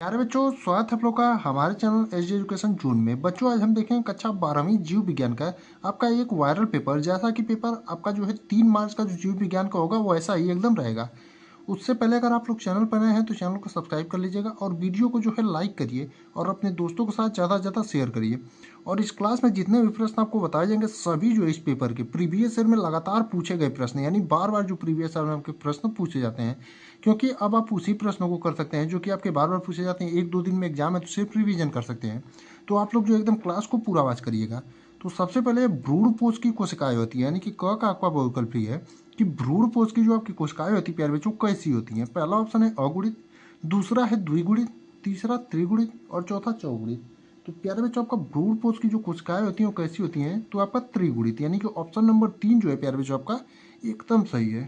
प्यारे बच्चों, स्वागत है आप लोग का हमारे चैनल एच डी एजुकेशन जून में। बच्चों, आज हम देखेंगे कक्षा 12वीं जीव विज्ञान का आपका एक वायरल पेपर। जैसा कि पेपर आपका जो है 3 मार्च का जो जीव विज्ञान का होगा वो ऐसा ही एकदम रहेगा। उससे पहले अगर आप लोग चैनल पर नए हैं तो चैनल को सब्सक्राइब कर लीजिएगा और वीडियो को जो है लाइक करिए और अपने दोस्तों के साथ ज़्यादा से ज़्यादा शेयर करिए। और इस क्लास में जितने भी प्रश्न आपको बताए जाएंगे सभी जो इस पेपर के प्रीवियस ईयर में लगातार पूछे गए प्रश्न, यानी बार बार जो प्रीवियस ईयर में आपके प्रश्न पूछे जाते हैं, क्योंकि अब आप उसी प्रश्नों को कर सकते हैं जो कि आपके बार बार पूछे जाते हैं। 1-2 दिन में एग्जाम है तो सिर्फ रिवीजन कर सकते हैं। तो आप लोग जो एकदम क्लास को पूरा वॉच करिएगा। तो सबसे पहले भ्रूणपोष की कोशिकाएं होती है, यानी कि क का आपका बहुविकल्प ही है कि भ्रूणपोष की जो आपकी कोशिकाएं होती है प्यारे बच्चों कैसी होती हैं। पहला ऑप्शन है अगुणित, दूसरा है द्विगुणित, तीसरा त्रिगुणित और चौथा चौगुणित। तो प्यारे बच्चों, आपका भ्रूणपोष की जो कोशिकाएं होती हैं वो कैसी होती हैं, तो आपका त्रिगुणित, यानी कि ऑप्शन नंबर 3 जो है प्यारे बच्चों आपका एकदम सही है।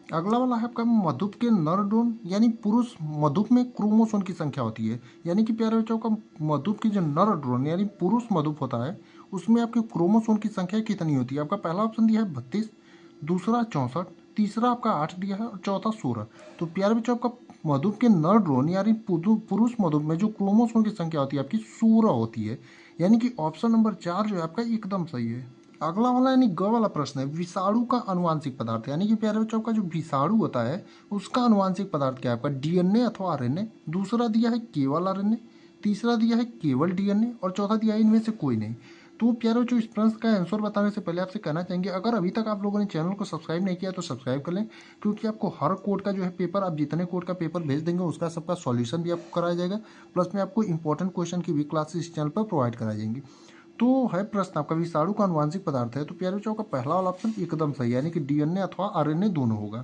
अगला वाला है आपका मधुप के नर ड्रोन, यानी पुरुष मधुप में क्रोमोसोम की संख्या होती है। यानी कि प्यारे बच्चों का मधुप की जो नर ड्रोन यानी पुरुष मधुप होता है उसमें आपके क्रोमोसोम की संख्या कितनी होती है। आपका पहला ऑप्शन दिया है 32, दूसरा 64, तीसरा आपका 8 दिया है और चौथा 16। तो प्यारे बच्चों, आपका मधुप के नर ड्रोन यानी पुरुष मधुप में जो क्रोमोसोम की संख्या होती है आपकी 16 होती है। यानी कि ऑप्शन नंबर 4 जो है आपका एकदम सही है। अगला वाला यानी ग वाला प्रश्न है विषाणु का अनुवांशिक पदार्थ, यानी कि प्यारे बच्चों का जो विषाणु होता है उसका अनुवांशिक पदार्थ क्या है आपका, डीएनए अथवा आरएनए। दूसरा दिया है केवल आरएनए, तीसरा दिया है केवल डीएनए और चौथा दिया है इनमें से कोई नहीं। तो प्यारे बच्चों, इस प्रश्न का आंसर बताने से पहले आपसे कहना चाहेंगे अगर अभी तक आप लोगों ने चैनल को सब्सक्राइब नहीं किया तो सब्सक्राइब कर लें, क्योंकि आपको हर कोड का जो है पेपर, आप जितने कोड का पेपर भेज देंगे उसका सबका सॉल्यूशन भी आपको कराया जाएगा। प्लस में आपको इंपॉर्टेंट क्वेश्चन की भी क्लासेस इस चैनल पर प्रोवाइड कराई जाएंगी। तो है प्रश्न आपका विषाणु का अनुवांशिक पदार्थ है, तो प्यारे बच्चों का पहला वाला ऑप्शन एकदम सही है, यानी कि डीएनए अथवा आरएनए दोनों होगा।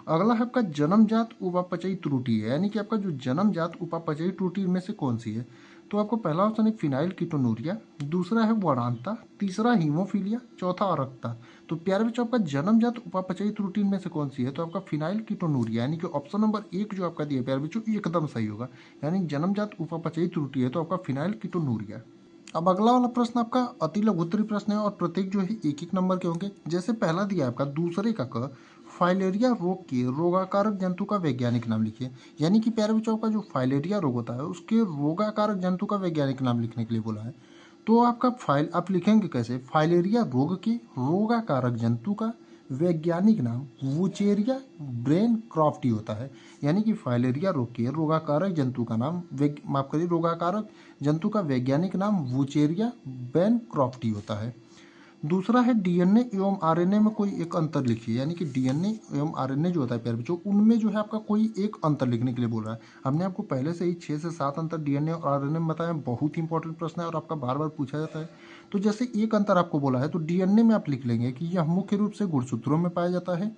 अगला है आपका जन्मजात उपापचयी त्रुटि है, यानी कि आपका जो जन्मजात उपापचयी त्रुटि में से कौन सी है। तो आपको पहला ऑप्शन है फिनाइल कीटोनूरिया, दूसरा है वर्णांता, तीसरा हीमोफीलिया, चौथा अरक्ता। तो प्यारे बच्चों, आपका जन्मजात उपापचयी त्रुटि में से कौन सी है, तो आपका फिनाइल कीटोनूरिया, यानी कि ऑप्शन नंबर 1 जो आपका दिया प्यारे बच्चों एकदम सही होगा। यानी जन्मजात उपापचयी त्रुटि है तो आपका फिनाइल कीटोनूरिया। अब अगला वाला प्रश्न आपका अति लघु उत्तरीय प्रश्न है और प्रत्येक जो है एक एक नंबर के होंगे। जैसे पहला दिया है आपका दूसरे का क, फाइलेरिया रोग के रोगाकारक जंतु का वैज्ञानिक नाम लिखिए। यानी कि प्यारे बच्चों का जो फाइलेरिया रोग होता है उसके रोगाकारक जंतु का वैज्ञानिक नाम लिखने के लिए बोला है। तो आपका फाइल आप लिखेंगे कैसे, फाइलेरिया रोग के रोगाकारक जंतु का वैज्ञानिक नाम वुचेरिया ब्रेन क्रॉफ्टी होता है। यानी कि फाइलेरिया रोग के रोगाकारक जंतु का नाम माफ करिए, रोगाकारक जंतु का वैज्ञानिक नाम वुचेरिया ब्रेन क्रॉफ्टी होता है। दूसरा है डीएनए एवं आरएनए में कोई एक अंतर लिखिए। यानी कि डीएनए एवं आरएनए जो होता है प्यारे बच्चों उनमें जो है आपका कोई एक अंतर लिखने के लिए बोल रहा है। हमने आपको पहले से ही 6 से 7 अंतर डीएनए और आरएनए में बताया, बहुत ही इंपॉर्टेंट प्रश्न है और आपका बार बार पूछा जाता है। तो जैसे एक अंतर आपको बोला है तो डीएनए में आप लिख लेंगे कि यह मुख्य रूप से गुणसूत्रों में पाया जाता है,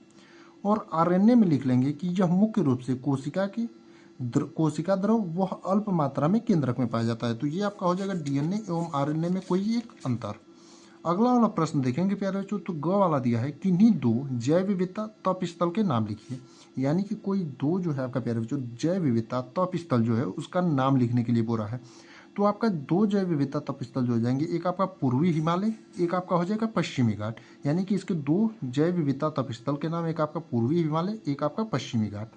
और आरएनए में लिख लेंगे कि यह मुख्य रूप से कोशिका द्रव वह अल्प मात्रा में केंद्रक में पाया जाता है। तो ये आपका हो जाएगा डीएनए एवं आरएनए में कोई एक अंतर। अगला वाला प्रश्न देखेंगे प्यारे बच्चों, तो ग वाला दिया है किन्हीं दो जैव विविधता तप स्थल के नाम लिखिए। यानी कि कोई दो जो है आपका प्यारे बच्चों जैव विविधता तप स्थल जो है उसका नाम लिखने के लिए बोला है। तो आपका दो जैव विविधता तप स्थल जो हो जाएंगे, एक आपका पूर्वी हिमालय, एक आपका हो जाएगा पश्चिमी घाट। यानी कि इसके दो जैव विविधता तप स्थल के नाम, एक आपका पूर्वी हिमालय, एक आपका पश्चिमी घाट।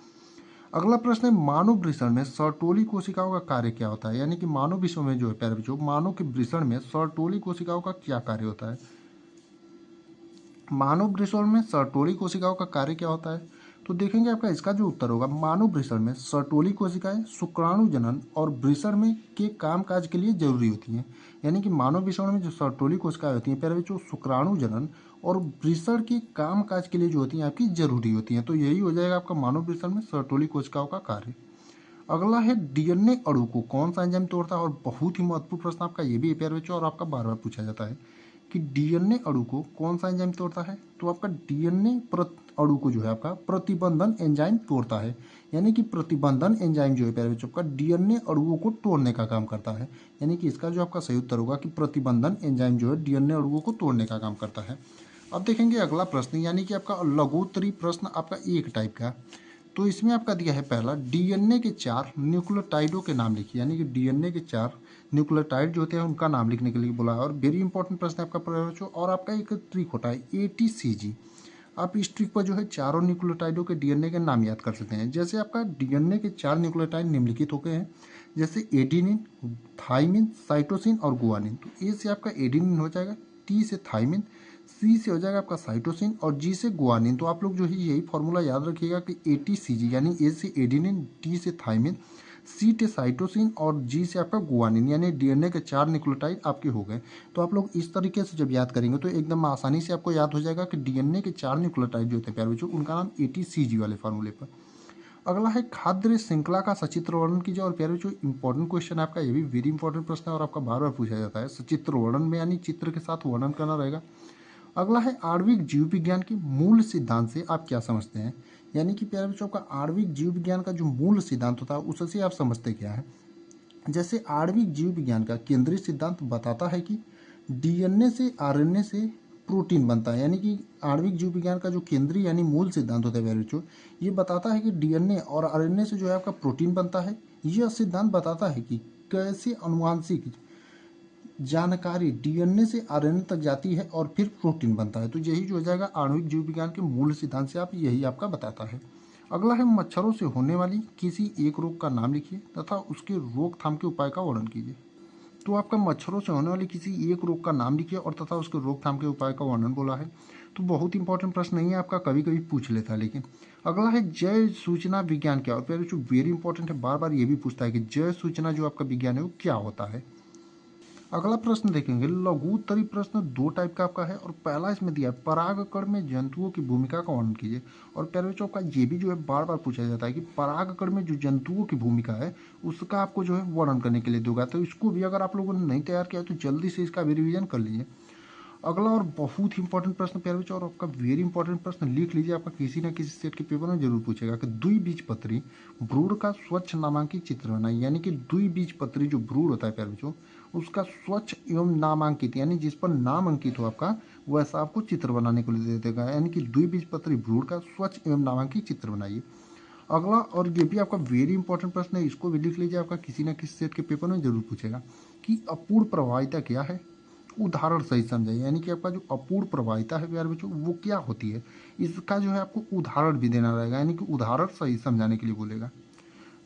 अगला प्रश्न है मानव वृषण में सर्टोली कोशिकाओं का कार्य क्या होता है। यानी कि मानव विश्व में जो है प्यारे बच्चों मानव के वृषण में सर्टोली कोशिकाओं का क्या कार्य होता है। मानव वृषण में सर्टोली कोशिकाओं का कार्य क्या होता है, तो देखेंगे आपका इसका जो उत्तर होगा मानव वृषण में सर्टोली कोशिकाएं शुक्राणु जनन और वृषण में के कामकाज के लिए जरूरी होती हैं। यानी कि मानव वृषण में जो सर्टोली कोशिकाएं होती हैं प्यारे बच्चों शुक्राणु जनन और वृषण के कामकाज के लिए जो होती हैं आपकी जरूरी होती हैं। तो यही हो जाएगा आपका मानव वृषण में सर्टोली कोशिकाओं का कार्य। अगला है डीएनए अणु को कौन सा एंजाइम तोड़ता है, और बहुत ही महत्वपूर्ण प्रश्न आपका ये भी है प्यारे बच्चों और आपका बार बार पूछा जाता है कि डीएनए अणु को कौन सा एंजाइम तोड़ता है। तो आपका डीएनए अणु को जो है आपका प्रतिबंधन एंजाइम तोड़ता है। यानी कि प्रतिबंधन एंजाइम जो है प्यारे बच्चों आपका डीएनए अणुओं को तोड़ने का काम करता है। यानी कि इसका जो आपका सही उत्तर होगा कि प्रतिबंधन एंजाइम जो है डीएनए अणुओं को तोड़ने का काम करता है। अब देखेंगे अगला प्रश्न, यानी कि आपका लघुत्तरीय प्रश्न आपका एक टाइप का। तो इसमें आपका दिया है पहला डीएनए के 4 न्यूक्लियोटाइडों के नाम लिखिए। यानी कि डीएनए के 4 न्यूक्लियोटाइड जो होते हैं उनका नाम लिखने के लिए बोला है। और वेरी इंपॉर्टेंट प्रश्न है आपका बच्चों, और आपका एक ट्रिक होता है एटीसीजी। आप इस ट्रिक पर जो है चारों न्यूक्लियोटाइडों के डीएनए के नाम याद कर सकते हैं। जैसे आपका डीएनए के 4 न्यूक्लियोटाइड निम्नलिखित हो गए हैं, जैसे एडेनिन, थाइमिन, साइटोसिन और गुआनिन। तो ए से आपका एडेनिन हो जाएगा, टी से थाइमिन, सी से हो जाएगा आपका साइटोसिन और जी से गुआनिन। तो आप लोग जो है यही फॉर्मूला याद रखिएगा कि ATCG, यानी ए से एडेनिन, टी से थाइमिन, सी से साइटोसिन और जी से आपका गुआनिन, यानी डीएनए के 4 न्यूक्लियोटाइड आपके हो गए। तो आप लोग इस तरीके से जब याद करेंगे तो एकदम आसानी से आपको याद हो जाएगा कि डीएनए के 4 न्यूक्लियोटाइड जो होते हैं प्यारे बच्चों, उनका नाम ATCG वाले फार्मूले पर। अगला है खाद्य श्रृंखला का सचित्र वर्णन कीजिए। और प्यारे बच्चों इंपॉर्टेंट क्वेश्चन आपका, ये भी वेरी इंपॉर्टेंट प्रश्न है और आपका बार बार पूछा जाता है। सचित्र वर्णन में यानी चित्र के साथ वर्णन करना रहेगा। अगला है आणविक जीव विज्ञान के मूल सिद्धांत से आप क्या समझते हैं। यानी कि प्यारे बच्चों का आणविक जीव विज्ञान का जो मूल सिद्धांत होता है उससे आप समझते क्या है। जैसे आणविक जीव विज्ञान का केंद्रीय सिद्धांत बताता है कि डीएनए से आरएनए से प्रोटीन बनता है। यानी कि आणविक जीव विज्ञान का जो केंद्रीय यानी मूल सिद्धांत होता है प्यारे बच्चों, ये बताता है कि डीएनए और आरएनए से जो है आपका प्रोटीन बनता है। यह सिद्धांत बताता है कि कैसे आनुवांशिक जानकारी डीएनए से आरएनए तक जाती है और फिर प्रोटीन बनता है। तो यही जो हो जाएगा आणविक जीव विज्ञान के मूल सिद्धांत से आप यही आपका बताता है। अगला है मच्छरों से होने वाली किसी एक रोग का नाम लिखिए तथा उसके रोकथाम के उपाय का वर्णन कीजिए। तो आपका मच्छरों से होने वाली किसी एक रोग का नाम लिखिए और तथा उसके रोकथाम के उपाय का वर्णन बोला है। तो बहुत इंपॉर्टेंट प्रश्न नहीं है आपका, कभी कभी पूछ लेता है। लेकिन अगला है जय सूचना विज्ञान क्या। और फिर जो वेरी इंपॉर्टेंट है, बार बार ये भी पूछता है कि जय सूचना जो आपका विज्ञान है वो क्या होता है। अगला प्रश्न देखेंगे, लघु उत्तरीय प्रश्न 2 टाइप का आपका है और पहला इसमें दिया है परागकण में जंतुओं की भूमिका का वर्णन कीजिए। और प्यारे बच्चों का ये भी जो है बार बार पूछा जाता है कि परागकण में जो जंतुओं की भूमिका है उसका आपको जो है वर्णन करने के लिए दोगा। तो इसको भी अगर आप लोगों ने नहीं तैयार किया तो जल्दी से इसका भी रिविजन कर लीजिए। अगला और बहुत ही इंपॉर्टेंट प्रश्न प्यारे बच्चों, और आपका वेरी इंपॉर्टेंट प्रश्न लिख लीजिए, आपका किसी न किसी सेट के पेपर में जरूर पूछेगा कि द्विबीजपत्री भ्रूण का स्वच्छ नामांकित चित्र बनाइए। यानी कि द्विबीजपत्री जो भ्रूण होता है प्यारे बच्चों, उसका स्वच्छ एवं नामांकित यानी जिस पर नाम अंकित हो आपका, वैसा आपको चित्र बनाने को दे देगा। यानी कि द्विबीजपत्री भ्रूण का स्वच्छ एवं नामांकित चित्र बनाइए। अगला और ये भी आपका वेरी इंपॉर्टेंट प्रश्न है, इसको भी लिख लीजिए, आपका किसी न किसी सेट के पेपर में जरूर पूछेगा कि अपूर्ण प्रवाहिता क्या है, उदाहरण सही समझाइए। यानी कि आपका जो अपूर्ण प्रवाहिता है प्यारे बच्चों वो क्या होती है, इसका जो है आपको उदाहरण भी देना रहेगा। यानी कि उदाहरण सही समझाने के लिए बोलेगा।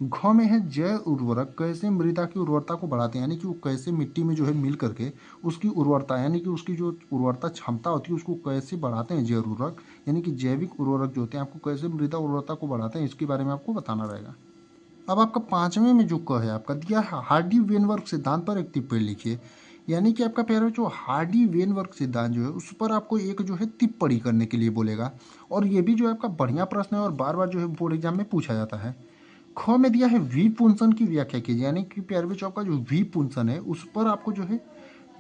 घ में है जैव उर्वरक कैसे मृदा की उर्वरता को बढ़ाते हैं। यानी कि वो कैसे मिट्टी में जो है मिल करके उसकी उर्वरता यानी कि उसकी जो उर्वरता क्षमता होती है उसको कैसे बढ़ाते हैं जैव उर्वरक, यानी कि जैविक उर्वरक जो होते हैं आपको कैसे मृदा उर्वरता को बढ़ाते हैं, इसके बारे में आपको बताना रहेगा। अब आपका 5वें में जो क है आपका दिया है हार्डी वेनवर्ग सिद्धांत पर एक टिप्पणी लिखिए। यानी कि आपका प्यारा जो हार्डी वेनवर्ग सिद्धांत जो है उस पर आपको एक जो है टिप्पणी करने के लिए बोलेगा। और ये भी जो है आपका बढ़िया प्रश्न है और बार बार जो है बोर्ड एग्जाम में पूछा जाता है। ख में दिया है वी पुंसन की व्याख्या कीजिए। यानी कि प्यारे बच्चों आपका जो वी पुंसन है उस पर आपको जो है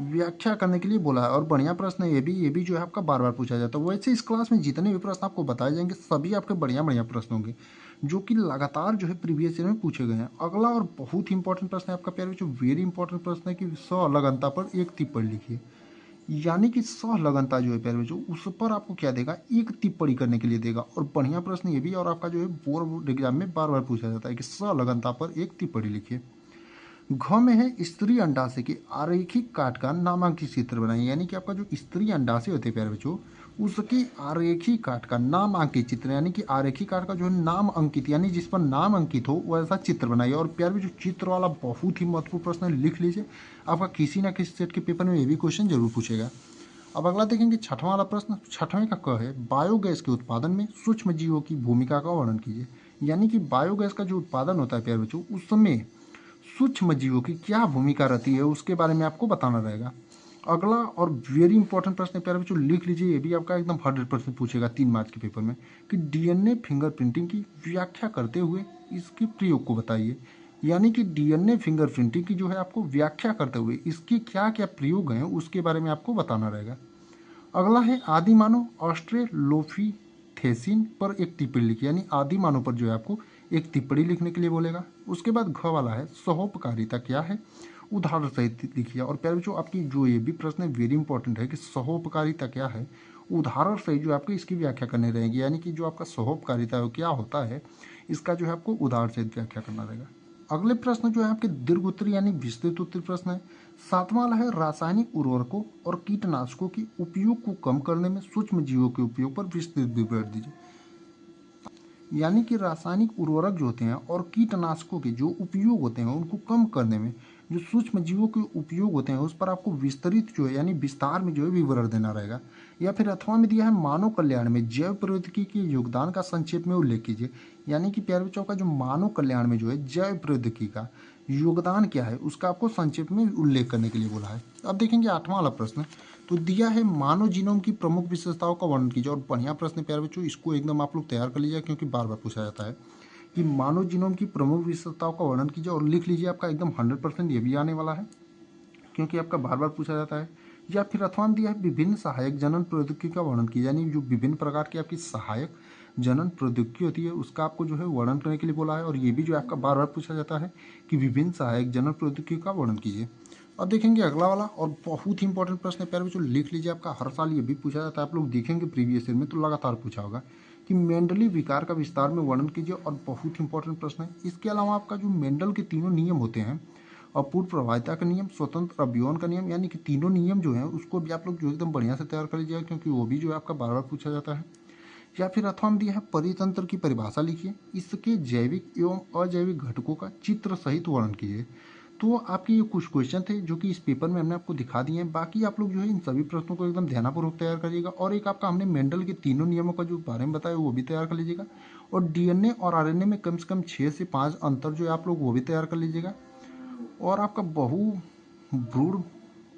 व्याख्या करने के लिए बोला है और बढ़िया प्रश्न है ये भी जो है आपका बार बार पूछा जाता है। वैसे इस क्लास में जितने भी प्रश्न आपको बताए जाएंगे सभी आपके बढ़िया बढ़िया प्रश्न होंगे जो कि लगातार जो है प्रीवियस ईयर में पूछे गए हैं। अगला और बहुत ही इंपॉर्टेंट प्रश्न है आपका प्यारे बच्चों, वेरी इंपॉर्टेंट प्रश्न है कि संलग्नता पर एक टिप्पणी लिखिए। यानी कि संलग्नता जो है प्यारे बच्चों उस पर आपको क्या देगा, एक टिप्पणी करने के लिए देगा। और बढ़िया प्रश्न ये भी और आपका जो है बोर्ड एग्जाम में बार बार पूछा जाता है कि संलग्नता पर एक टिप्पणी लिखिए। घ में है स्त्री अंडाशय के आरेखिक काट का नामांकित चित्र बनाइए। यानी कि आपका जो स्त्री अंडाशय होते हैं प्यारे बच्चों उसके आरेखिक काट का नामांकित चित्र, यानी कि आरेखिक काट का जो है नाम अंकित यानी जिस पर नाम अंकित हो वैसा चित्र बनाइए। और प्यारे बच्चों चित्र वाला बहुत ही महत्वपूर्ण प्रश्न है, लिख लीजिए, आपका किसी न किसी सेट के पेपर में ये भी क्वेश्चन जरूर पूछेगा। अब अगला देखेंगे 6वां वाला प्रश्न, 6वें का क है बायोगैस के उत्पादन में सूक्ष्म जीवों की भूमिका का वर्णन कीजिए। यानी कि बायोगैस का जो उत्पादन होता है प्यारे बच्चों उसमें सूक्ष्म जीवों की क्या भूमिका रहती है उसके बारे में आपको बताना रहेगा। अगला और वेरी इंपॉर्टेंट प्रश्न है प्यारे बच्चों, लिख लीजिए, ये भी आपका एकदम 100% पूछेगा 3 मार्च के पेपर में कि डीएनए फिंगरप्रिंटिंग की व्याख्या करते हुए इसके प्रयोग को बताइए। यानी कि डीएनए फिंगरप्रिंटिंग की जो है आपको व्याख्या करते हुए इसके क्या क्या प्रयोग हैं उसके बारे में आपको बताना रहेगा। अगला है आदि मानव ऑस्ट्रेलोपिथेसिन पर एक टिप्पणी लिखिए। यानी आदि मानव पर जो है आपको एक टिप्पणी लिखने के लिए बोलेगा। उसके बाद घ वाला है सहोपकारिता क्या है, उदाहरण सहित लिखिए। और प्यारे बच्चों आपकी जो ये भी प्रश्न है वेरी इंपॉर्टेंट है कि सहोपकारिता क्या है, उदाहरण सहित जो आपको इसकी व्याख्या करनी रहेगी। यानी कि जो आपका सहोपकारिता है वो क्या होता है इसका जो है आपको उदाहरण सहित व्याख्या करना रहेगा। अगले प्रश्न जो है आपके दीर्घ उत्तरी यानी विस्तृत उत्तरी प्रश्न है। 7वां वाला है रासायनिक उर्वरकों और कीटनाशकों के उपयोग को कम करने में सूक्ष्म जीवों के उपयोग पर विस्तृत विवरण दीजिए। यानी कि रासायनिक उर्वरक जो होते हैं और कीटनाशकों के जो उपयोग होते हैं उनको कम करने में जो सूक्ष्म जीवों के उपयोग होते हैं उस पर आपको विस्तृत जो है यानी विस्तार में जो है विवरण देना रहेगा। या फिर अथवा में दिया है मानव कल्याण में जैव प्रौद्योगिकी के योगदान का संक्षेप में उल्लेख कीजिए। यानी कि प्यारे बच्चों का जो मानव कल्याण में जो है जैव प्रौद्योगिकी का योगदान क्या है उसका आपको संक्षेप में उल्लेख करने के लिए बोला है। अब देखेंगे 8वां वाला प्रश्न तो दिया है मानव जीनोम की प्रमुख विशेषताओं का वर्णन कीजिए। और बढ़िया प्रश्न है प्यारे बच्चों, इसको एकदम आप लोग तैयार कर लीजिए क्योंकि बार बार पूछा जाता है कि मानव जीनोम की प्रमुख विशेषताओं का वर्णन कीजिए और लिख लीजिए। आपका एकदम 100% ये भी आने वाला है क्योंकि आपका बार बार पूछा जाता है। या फिर अथवा में दिया है विभिन्न सहायक जनन प्रौद्योगिकी का वर्णन कीजिए। यानी जो विभिन्न प्रकार की आपकी सहायक जनन प्रौद्योगिकी होती है उसका आपको जो है वर्णन करने के लिए बोला है। और ये भी जो आपका बार बार पूछा जाता है कि विभिन्न सहायक जनन प्रौद्योगिकी का वर्णन कीजिए। अब देखेंगे अगला वाला और बहुत ही इंपॉर्टेंट प्रश्न है प्यारे बच्चों, लिख लीजिए। आपका हर साल ये भी पूछा जाता है, आप लोग देखेंगे प्रीवियस ईयर में तो लगातार पूछा होगा कि मेंडली विकार का विस्तार में वर्णन कीजिए। और बहुत इंपॉर्टेंट प्रश्न है। इसके अलावा आपका जो मेंडल के तीनों नियम होते हैं अपूर्ण प्रभाविता का नियम, स्वतंत्र अभियोन का नियम, यानी कि तीनों नियम जो है उसको भी आप लोग जो एकदम बढ़िया से तैयार कर लीजिएगा क्योंकि वो भी जो है आपका बार बार पूछा जाता है। या फिर अथवा में दिया है परितंत्र की परिभाषा लिखिए, इसके जैविक एवं अजैविक घटकों का चित्र सहित वर्णन कीजिए। तो आपके ये कुछ क्वेश्चन थे जो कि इस पेपर में हमने आपको दिखा दिए हैं। बाकी आप लोग जो है इन सभी प्रश्नों को एकदम ध्यानपूर्वक तैयार करिएगा। और एक आपका हमने मेंडल के तीनों नियमों का जो बारे में बताया वो भी तैयार कर लीजिएगा। और डीएनए और आरएनए में कम से कम 6 से 5 अंतर जो है आप लोग वो भी तैयार कर लीजिएगा। और आपका भ्रूण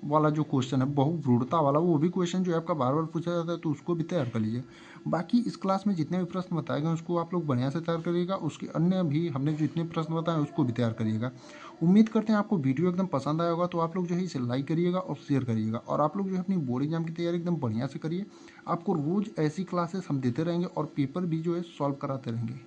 वाला जो क्वेश्चन है बहुभ्रूणता वाला वो भी क्वेश्चन जो है आपका बार बार पूछा जाता है तो उसको भी तैयार कर लीजिए। बाकी इस क्लास में जितने भी प्रश्न बताए गए उसको आप लोग बढ़िया से तैयार करिएगा। उसके अन्य भी हमने जो इतने प्रश्न बताए उसको भी तैयार करिएगा। उम्मीद करते हैं आपको वीडियो एकदम पसंद आया होगा। तो आप लोग जो है इसे लाइक करिएगा और शेयर करिएगा। और आप लोग जो है अपनी बोर्ड एग्जाम की तैयारी एकदम बढ़िया से करिए। आपको रोज़ ऐसी क्लासेस हम देते रहेंगे और पेपर भी जो है सॉल्व कराते रहेंगे।